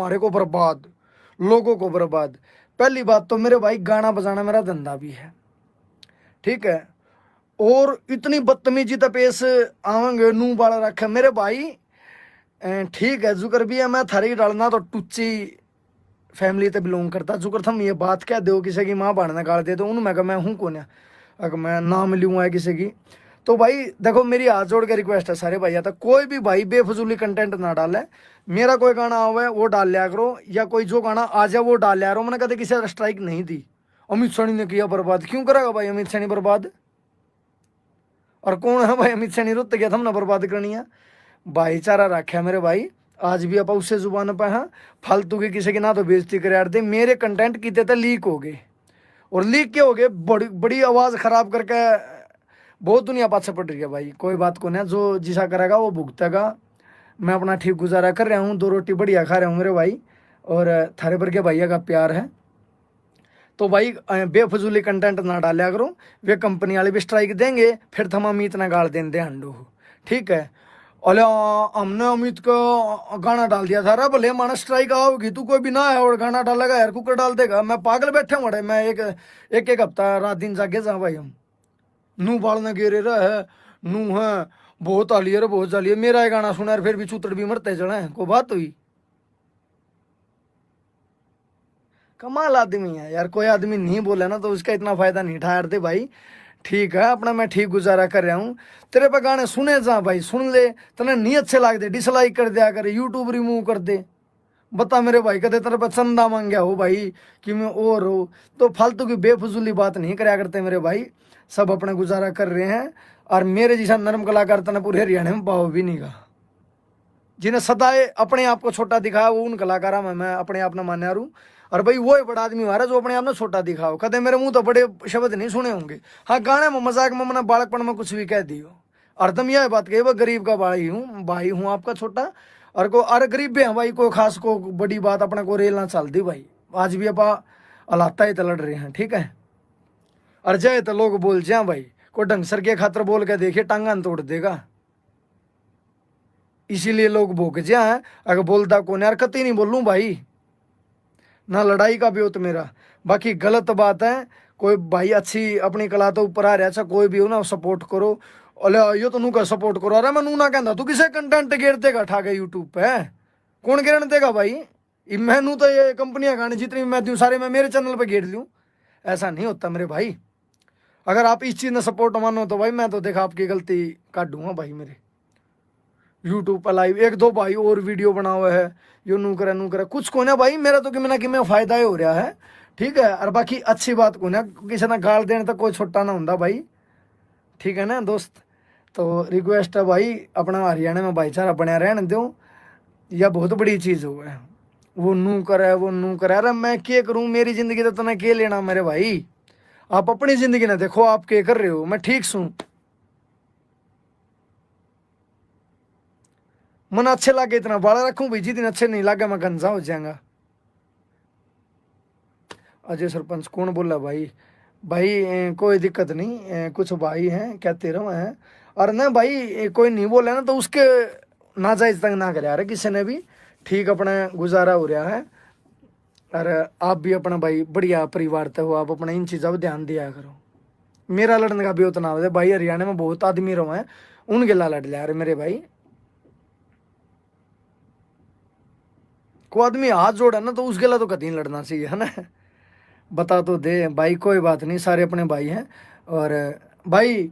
हमारे को बर्बाद, लोगों को बर्बाद। पहली बात तो मेरे भाई गाना बजाना मेरा धंधा भी है, ठीक है, और इतनी बदतमीजी तपेश आवेंगे नू वाला रखे मेरे भाई। ठीक है जुकर भी है, मैं थारी डालना तो टुच्ची फैमिली ते बिलोंग करता, जुकर थम ये बात कह दो किसी की माँ बाढ़ गाड़ दे तो उन मैं हूँ कौन है, अगर मैं नाम लूँगा किसी की। तो भाई देखो मेरी हाथ जोड़ के रिक्वेस्ट है सारे भैया तक, कोई भी भाई बेफजूली कंटेंट ना डाले। मेरा कोई गाना आवे वो डाल लिया करो, या कोई जो गाना आ जाए वो डाल लिया करो। मैंने कभी किसी स्ट्राइक नहीं दी। अमित सैनी ने किया बर्बाद, क्यों करेगा भाई अमित सैनी बर्बाद? और कौन है भाई अमित सैनी? रुत गया हमने बर्बाद करनी है। भाईचारा रखा मेरे भाई, आज भी आप उससे जुबान पे हैं। फालतू की किसी की ना तो बेइज्जती कर दे। मेरे कंटेंट कितने थे लीक हो गए, और लीक क्या हो गए, बड़ी बड़ी आवाज़ खराब करके बहुत दुनिया पाछे पड़ रही है भाई। कोई बात को नहीं, जो जिसा करेगा वो भुगतेगा। मैं अपना ठीक गुजारा कर रहा हूँ, 2 रोटी बढ़िया खा रहा हूँ मेरे भाई, और थारे पर के भैया का प्यार है। तो भाई बेफजूली कंटेंट ना डाला करो, वे कंपनी वाले भी स्ट्राइक देंगे, फिर थम अमित ना गाल देंगे हंडो, ठीक है। अरे हमने अमित को गाना डाल दिया था, भले माना स्ट्राइक आओगी, तू कोई भी ना है और गाना डालेगा यार, कुकर डाल देगा। मैं पागल बैठे हूँ, मैं एक हफ्ता रात दिन जागे जा भाई। हम नू बालने गिरे रहे नू है, बहुत आलिए रे बहुत जालिए, मेरा ये गाना सुना फिर भी चूतड़ भी मरते चढ़े, को बात हुई। कमाल आदमी है यार, कोई आदमी नहीं बोले ना तो उसका इतना फायदा नहीं ठहरते भाई। ठीक है अपना मैं ठीक गुजारा कर रहा हूँ। तेरे पे गाने सुने जा भाई, सुन ले, तने नहीं अच्छे लगते डिसलाइक कर दिया कर, यूट्यूब रिमूव कर दे। बता मेरे भाई, कदे तेरे पे चंदा मांग गया हो भाई कि मैं और हो? तो फालतू की बेफजूली बात नहीं कराया करते मेरे भाई, सब अपना गुजारा कर रहे हैं। और मेरे जैसा नरम कलाकार तने पूरे हरियाणा में पाओ भी नहीं गा। जिन्हें सदाए अपने आप को छोटा दिखाया वो उन कलाकारों में मैं अपने आप ने मान्या रू। और भाई वो ही बड़ा आदमी हमारा जो अपने आप में छोटा दिखाओ। कदे मेरे मुंह तो बड़े शब्द नहीं सुने होंगे, हाँ गाने में मजाक में मैंने बालकपन में कुछ भी कह दियो। और तुम यह बात कही वो गरीब का भाई हूँ आपका छोटा। और को अरे गरीब भी हैं भाई, कोई खास को बड़ी बात अपने को रेल ना चलती भाई। आज भी अपा अलाता ही तो लड़ रहे हैं, ठीक है। और जय तो लोग बोल जाए भाई, कोई ढंग सर के खातर बोल के देखिए टांगा तोड़ देगा, इसीलिए लोग भोग जाए। अगर बोलता कौन यार, कतई नहीं बोलूँ भाई, ना लड़ाई का भी हो तो मेरा। बाकी गलत बात है, कोई भाई अच्छी अपनी कला तो ऊपर आ रहा है, कोई भी हो ना सपोर्ट करो। अले यो तो नू का सपोर्ट करो, अरे मैं नू ना कहता तू किसे कंटेंट गिर देगा ठा के यूट्यूब पे, कौन गिरने देगा भाई? मैं नू तो ये कंपनियां गाने जितनी मैं दूँ सारे मैं मेरे चैनल पे गिर लूँ, ऐसा नहीं होता मेरे भाई। अगर आप इस चीज़ में सपोर्ट मानो तो भाई मैं तो देखा आपकी गलती काट दूंगा भाई। मेरे यूट्यूब पर लाइव एक दो भाई और वीडियो बना हुआ है, यो नू करे कुछ को ना भाई, मेरा तो कि ना कि मैं फायदा ही हो रहा है, ठीक है। और बाकी अच्छी बात को ना किसी ना गाल देने तक कोई छोटा ना होता भाई, ठीक है ना दोस्त। तो रिक्वेस्ट है भाई, अपना हरियाणा में भाईचारा बनया रहने दो, यह बहुत बड़ी चीज़ हो है। वो नू करे, अरे मैं क्या करूँ, मेरी ज़िंदगी तो तुम्हें क्या लेना मेरे भाई। आप अपनी ज़िंदगी ना देखो, आप क्या कर रहे हो, मैं ठीक सुन। मन अच्छे लागे इतना बाड़ा रखूं भाई, जिस दिन अच्छे नहीं लागे मैं गंजा हो जाऊंगा। अजय सरपंच कौन बोला भाई? भाई कोई दिक्कत नहीं, कुछ भाई हैं कहते रहो हैं। और ना भाई कोई नहीं बोला ना तो उसके नाजायज तंग ना करे यार किसी ने भी, ठीक अपना गुजारा हो रहा है। और आप भी अपना भाई बढ़िया परिवार ते हो, आप अपना इन चीज़ों पर ध्यान दिया करो। मेरा लड़ने का भी उतना हो भाई, हरियाणा में बहुत आदमी रहो हैं, उनके ला लड़ लिया मेरे भाई। को आदमी हाथ जोड़ा ना तो उसके ला तो कहीं लड़ना चाहिए है ना। बता तो दे भाई, कोई बात नहीं, सारे अपने भाई हैं। और भाई